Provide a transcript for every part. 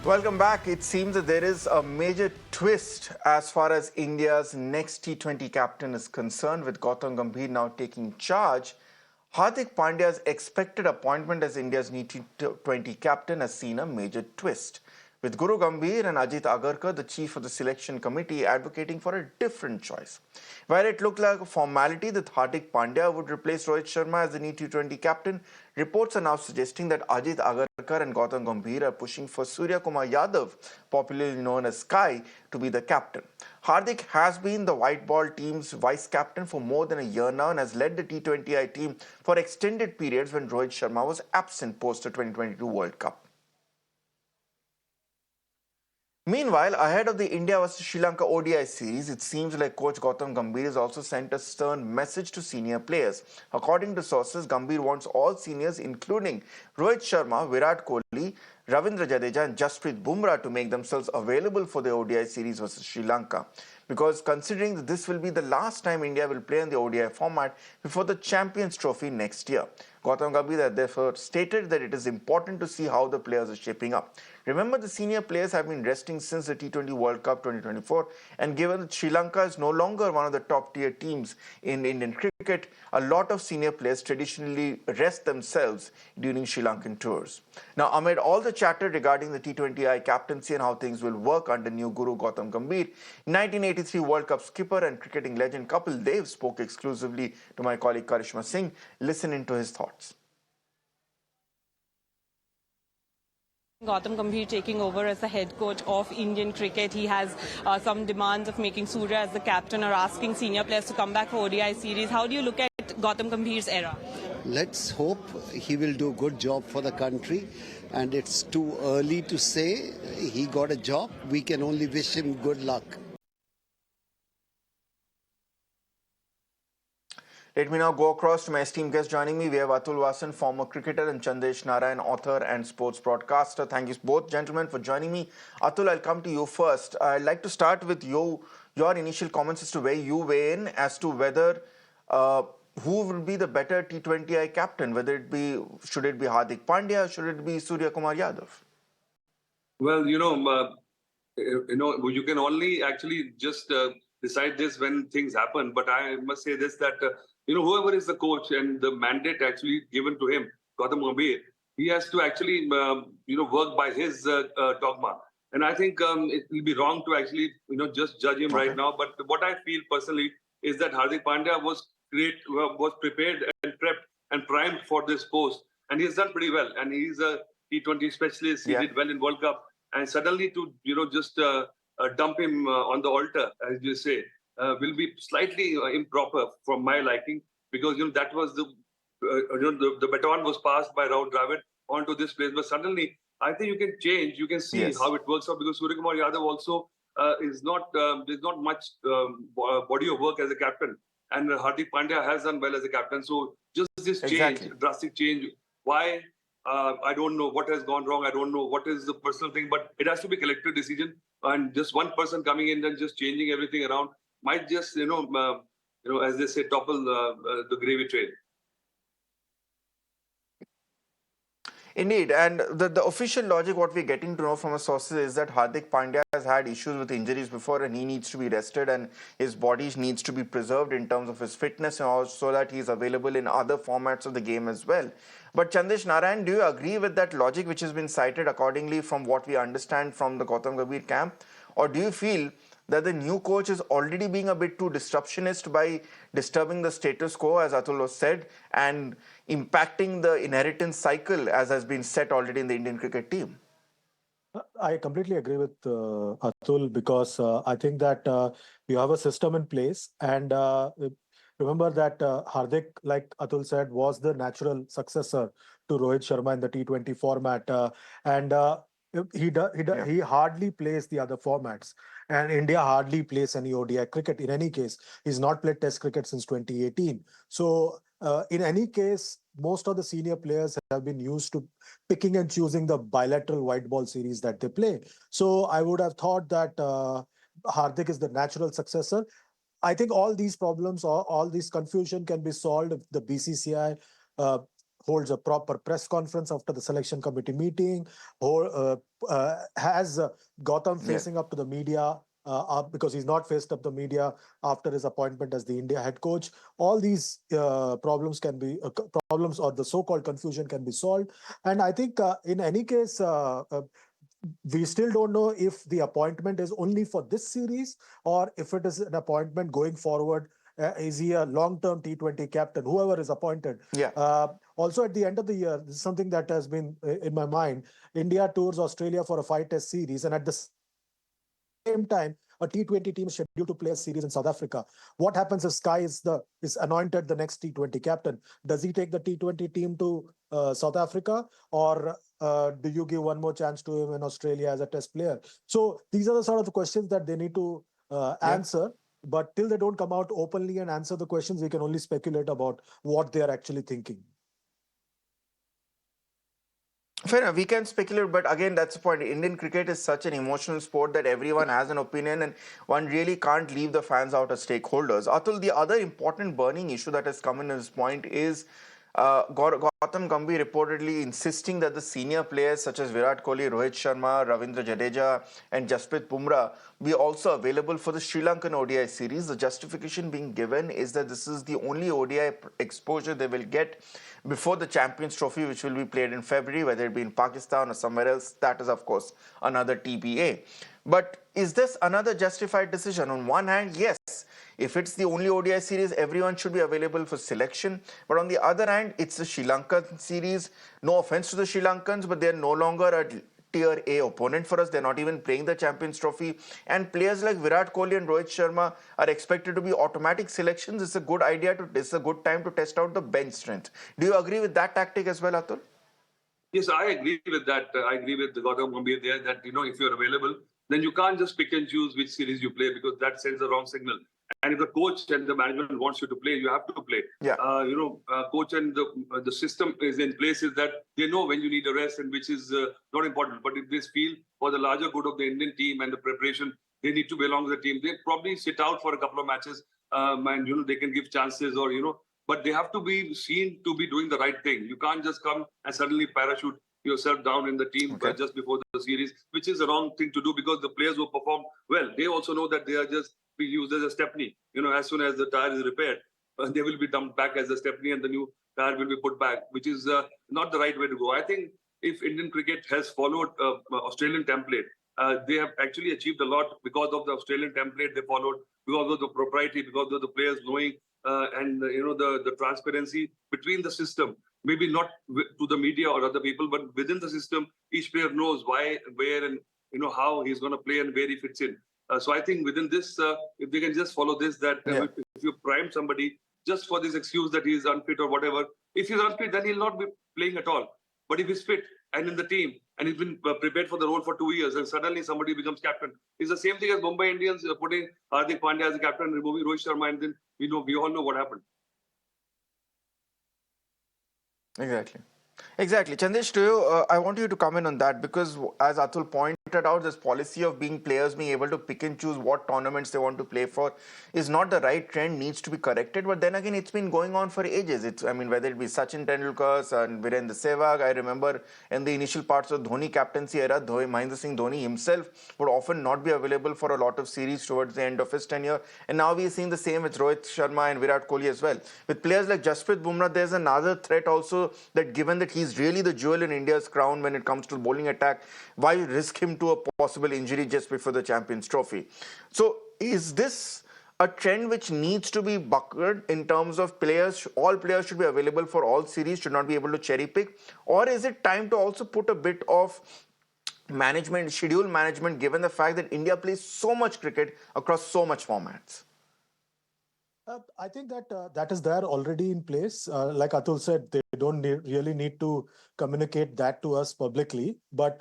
Welcome back. It seems that there is a major twist as far as India's next T20 captain is concerned, with Gautam Gambhir now taking charge. Hardik Pandya's expected appointment as India's new T20 captain has seen a major twist, with Guru Gambhir and Ajit Agarkar, the chief of the selection committee, advocating for a different choice. While it looked like a formality that Hardik Pandya would replace Rohit Sharma as the new T20 captain, reports are now suggesting that Ajit Agarkar and Gautam Gambhir are pushing for Suryakumar Yadav, popularly known as Sky, to be the captain. Hardik has been the white ball team's vice captain for more than a year now and has led the T20I team for extended periods when Rohit Sharma was absent post the 2022 World Cup. Meanwhile, ahead of the India vs Sri Lanka ODI series, it seems like coach Gautam Gambhir has also sent a stern message to senior players. According to sources, Gambhir wants all seniors, including Rohit Sharma, Virat Kohli, Ravindra Jadeja and Jasprit Bumrah, to make themselves available for the ODI series versus Sri Lanka. Because considering that this will be the last time India will play in the ODI format before the Champions Trophy next year. Gautam Gambhir therefore stated that it is important to see how the players are shaping up. Remember, the senior players have been resting since the T20 World Cup 2024, and given that Sri Lanka is no longer one of the top tier teams in Indian cricket, a lot of senior players traditionally rest themselves during Sri Lankan tours. Now, amid all the chatter regarding the T20I captaincy and how things will work under new guru Gautam Gambhir, 1983 World Cup skipper and cricketing legend Kapil Dev spoke exclusively to my colleague Karishma Singh. Listen into his thoughts. Gautam Gambhir taking over as the head coach of Indian cricket. He has some demands of making Surya as the captain or asking senior players to come back for ODI series. How do you look at Gautam Gambhir's era? Let's hope he will do a good job for the country. And it's too early to say he got a job. We can only wish him good luck. Let me now go across to my esteemed guest joining me. We have Atul Wassan, former cricketer, and Chandesh Narayan, author and sports broadcaster. Thank you both, gentlemen, for joining me. Atul, I'll come to you first. I'd like to start with your initial comments as to where you weigh in as to whether who will be the better T20I captain, should it be Hardik Pandya, should it be Suryakumar Yadav? Well, you can only actually just decide this when things happen. But I must say this, that, whoever is the coach and the mandate actually given to him, Gautam Gambhir, he has to actually, work by his dogma. And I think it will be wrong to actually, just judge him right now. But what I feel personally is that Hardik Pandya was prepared and prepped and primed for this post. And he has done pretty well. And he's a T20 specialist. He did well in World Cup. And suddenly to, just dump him on the altar, as you say, will be slightly improper from my liking, because, that was the baton was passed by Rahul Dravid onto this place. But suddenly, I think you can change. You can see how it works out, because Suryakumar Yadav also there's not much body of work as a captain. And Hardik Pandya has done well as a captain. So just this change, drastic change, why? I don't know what has gone wrong. I don't know what is the personal thing, but it has to be a collective decision. And just one person coming in and just changing everything around might just, as they say, topple the gravy train. Indeed, and the official logic, what we're getting to know from our sources, is that Hardik Pandya has had issues with injuries before, and he needs to be rested, and his body needs to be preserved in terms of his fitness, and also that he's available in other formats of the game as well. But Chandesh Narayan, do you agree with that logic which has been cited accordingly from what we understand from the Gautam Gambhir camp? Or do you feel that the new coach is already being a bit too disruptionist by disturbing the status quo, as Atul has said, and impacting the inheritance cycle as has been set already in the Indian cricket team? I completely agree with Atul, because I think that you have a system in place, and remember that Hardik, like Atul said, was the natural successor to Rohit Sharma in the T20 format, and he hardly plays the other formats, and India hardly plays any ODI cricket. In any case, he's not played Test cricket since 2018. So in any case, most of the senior players have been used to picking and choosing the bilateral white ball series that they play. So I would have thought that Hardik is the natural successor. I think all these problems or all this confusion can be solved if the BCCI holds a proper press conference after the selection committee meeting, has Gautam Yeah. facing up to the media because he's not faced up the media after his appointment as the India head coach. All these problems or the so-called confusion can be solved. And I think in any case, we still don't know if the appointment is only for this series or if it is an appointment going forward. Is he a long-term T20 captain? Whoever is appointed. Yeah. Also, at the end of the year, this is something that has been in my mind. India tours Australia for a 5-test series, and at the same time, a T20 team is scheduled to play a series in South Africa. What happens if Sky is anointed the next T20 captain? Does he take the T20 team to South Africa, or do you give one more chance to him in Australia as a test player? So these are the sort of the questions that they need to answer. But till they don't come out openly and answer the questions, we can only speculate about what they are actually thinking. Fair enough, we can speculate, but again, that's the point. Indian cricket is such an emotional sport that everyone has an opinion, and one really can't leave the fans out as stakeholders. Atul, the other important burning issue that has come in this point is Gautam Gambhir reportedly insisting that the senior players such as Virat Kohli, Rohit Sharma, Ravindra Jadeja, and Jasprit Bumrah be also available for the Sri Lankan ODI series. The justification being given is that this is the only ODI exposure they will get before the Champions Trophy, which will be played in February, whether it be in Pakistan or somewhere else. That is, of course, another TBA. But is this another justified decision? On one hand, yes, if it's the only ODI series, everyone should be available for selection. But on the other hand, it's the Sri Lankan series. No offense to the Sri Lankans, but they're no longer a tier A opponent for us. They're not even playing the Champions Trophy. And players like Virat Kohli and Rohit Sharma are expected to be automatic selections. It's a good it's a good time to test out the bench strength. Do you agree with that tactic as well, Atul? Yes, I agree with that. I agree with Gautam Gambhir there that, if you're available, then you can't just pick and choose which series you play because that sends the wrong signal. And if the coach and the management wants you to play, you have to play. Yeah. Coach and the system is in place is that they know when you need a rest and which is not important. But if they feel for the larger good of the Indian team and the preparation, they need to belong to the team. They probably sit out for a couple of matches and, they can give chances or, but they have to be seen to be doing the right thing. You can't just come and suddenly parachute yourself down in the team just before the series, which is the wrong thing to do because the players who perform well, they also know that they are just being used as a stepney. As soon as the tire is repaired, they will be dumped back as a stepney and the new tire will be put back, which is not the right way to go. I think if Indian cricket has followed Australian template, they have actually achieved a lot because of the Australian template they followed, because of the propriety, because of the players knowing and the transparency between the system. Maybe not to the media or other people, but within the system, each player knows why, where, and how he's going to play and where he fits in. So I think within this, if they can just follow this, that if you prime somebody just for this excuse that he is unfit or whatever, if he's unfit, then he'll not be playing at all. But if he's fit and in the team and he's been prepared for the role for 2 years and suddenly somebody becomes captain, it's the same thing as Mumbai Indians putting Hardik Pandya as a captain, removing Rohit Sharma, and then we all know what happened. Exactly. Chandesh, to you, I want you to comment on that because as Atul pointed out, this policy of players being able to pick and choose what tournaments they want to play for is not the right trend, needs to be corrected. But then again, it's been going on for ages. Whether it be Sachin Tendulkar and Virendra Sehwag, I remember in the initial parts of Dhoni captaincy era, Mahendra Singh Dhoni himself would often not be available for a lot of series towards the end of his tenure. And now we are seeing the same with Rohit Sharma and Virat Kohli as well. With players like Jasprit Bumrah, there's another threat also that given that he's really the jewel in India's crown when it comes to the bowling attack, why risk him to a possible injury just before the Champions Trophy? So is this a trend which needs to be buckled in terms of players? All players should be available for all series, should not be able to cherry pick? Or is it time to also put a bit of schedule management, given the fact that India plays so much cricket across so much formats? I think that is there already in place. Like Atul said, they don't really need to communicate that to us publicly. But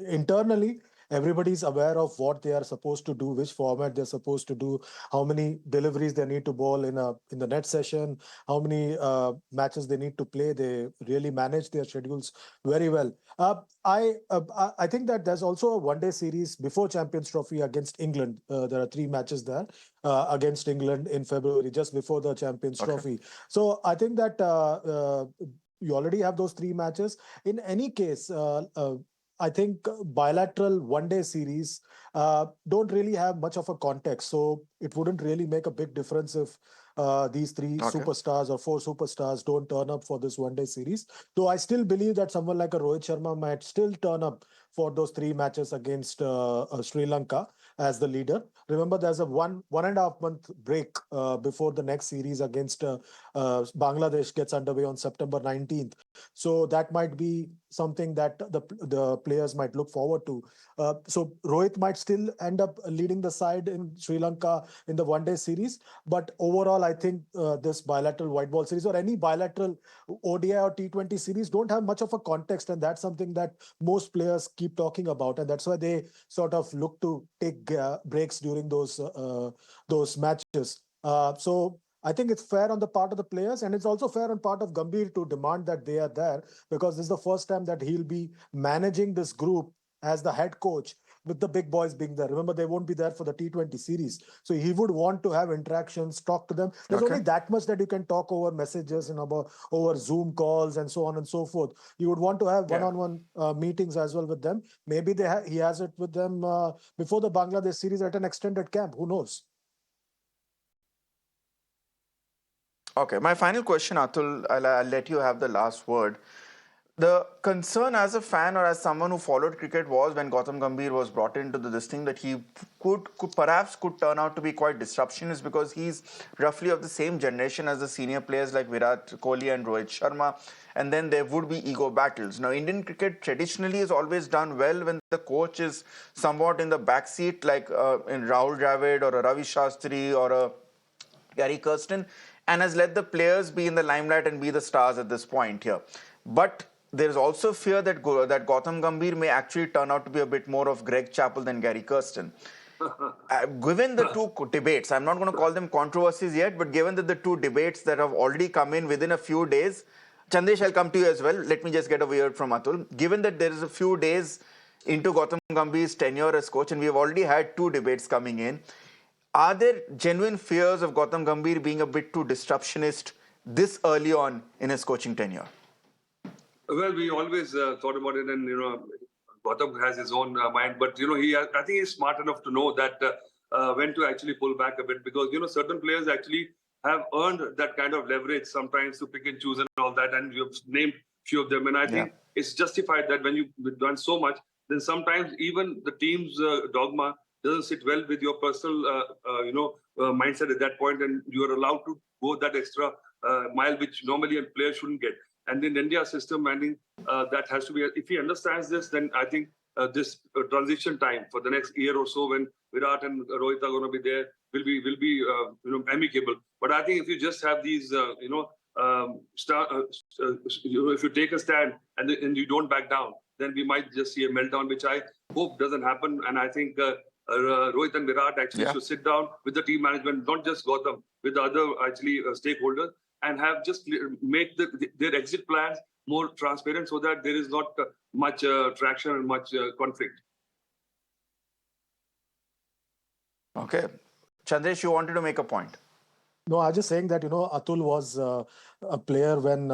internally, everybody's aware of what they are supposed to do, which format they're supposed to do, how many deliveries they need to bowl in the net session, how many matches they need to play. They really manage their schedules very well. I think that there's also a one-day series before Champions Trophy against England. There are 3 matches there against England in February, just before the Champions Trophy. So I think that you already have those 3 matches. In any case, I think bilateral one-day series don't really have much of a context, so it wouldn't really make a big difference if these three Okay. superstars or 4 superstars don't turn up for this one-day series. Though I still believe that someone like a Rohit Sharma might still turn up for those 3 matches against Sri Lanka as the leader. Remember, there's a 1.5 month break before the next series against Bangladesh gets underway on September 19th. So that might be something that the players might look forward to. So Rohit might still end up leading the side in Sri Lanka in the one-day series, but overall, I think this bilateral white ball series or any bilateral ODI or T20 series don't have much of a context, and that's something that most players keep talking about, and that's why they sort of look to take breaks during those matches. So I think it's fair on the part of the players, and it's also fair on part of Gambhir to demand that they are there, because this is the first time that he'll be managing this group as the head coach with the big boys being there. Remember, they won't be there for the T20 series. So he would want to have interactions, talk to them. There's Okay. only that much that you can talk over messages and over Zoom calls and so on and so forth. You would want to have Yeah. one-on-one meetings as well with them. Maybe he has it with them before the Bangladesh series at an extended camp. Who knows? Okay, my final question, Atul, I'll let you have the last word. The concern as a fan or as someone who followed cricket was when Gautam Gambhir was brought into this thing that he could turn out to be quite disruptionist, because he's roughly of the same generation as the senior players like Virat Kohli and Rohit Sharma, and then there would be ego battles. Now, Indian cricket traditionally has always done well when the coach is somewhat in the backseat, like in Rahul Dravid or a Ravi Shastri or a Gary Kirsten, and has let the players be in the limelight and be the stars at this point here. But there is also fear that Gautam Gambhir may actually turn out to be a bit more of Greg Chappell than Gary Kirsten. Given the two debates, I'm not going to call them controversies yet, but given that the two debates that have already come in within a few days, Chandesh, I'll come to you as well. Let me just get a word from Atul. Given that there is a few days into Gautam Gambhir's tenure as coach, and we have already had two debates coming in, are there genuine fears of Gautam Gambhir being a bit too disruptionist this early on in his coaching tenure? Well, we always thought about it, and Gautam has his own mind, but I think he's smart enough to know that when to actually pull back a bit, because certain players actually have earned that kind of leverage sometimes to pick and choose and all that, and you've named few of them, and I think it's justified that when you've done so much, then sometimes even the team's dogma doesn't sit well with your personal mindset at that point, and you are allowed to go that extra mile, which normally a player shouldn't get. And in India's system, I think that has to be, if he understands this, then I think this transition time for the next year or so, when Virat and Rohit are going to be there, will be amicable. But I think if you just have these, if you take a stand and you don't back down, then we might just see a meltdown, which I hope doesn't happen. And I think Rohit and Virat actually should sit down with the team management, not just Gautam, with the other stakeholders, and have just make their exit plans more transparent, so that there is not much traction and much conflict. Okay. Chandresh, you wanted to make a point. No, I was just saying that, Atul was a player when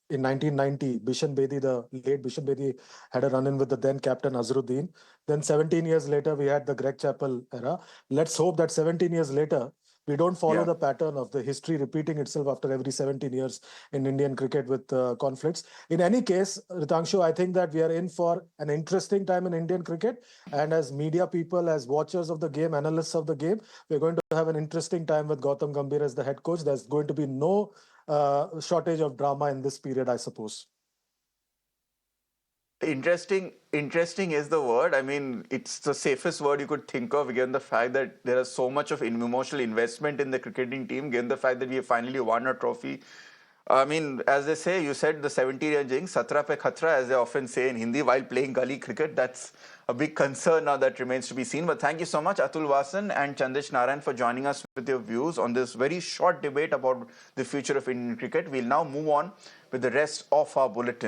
in 1990, the late Bishan Bedi had a run-in with the then captain Azharuddin. Then 17 years later, we had the Greg Chappell era. Let's hope that 17 years later, we don't follow the pattern of the history repeating itself after every 17 years in Indian cricket with conflicts. In any case, Ritangshu, I think that we are in for an interesting time in Indian cricket. And as media people, as watchers of the game, analysts of the game, we're going to have an interesting time with Gautam Gambhir as the head coach. There's going to be no shortage of drama in this period, I suppose. Interesting is the word. I mean, it's the safest word you could think of, given the fact that there is so much of emotional investment in the cricketing team, given the fact that we have finally won a trophy. I mean, as they say, you said the 70-year jinx, Satra pe khatra, as they often say in Hindi, while playing gully cricket. That's a big concern now that remains to be seen. But thank you so much, Atul Wassan and Chandesh Narayan, for joining us with your views on this very short debate about the future of Indian cricket. We'll now move on with the rest of our bulletin.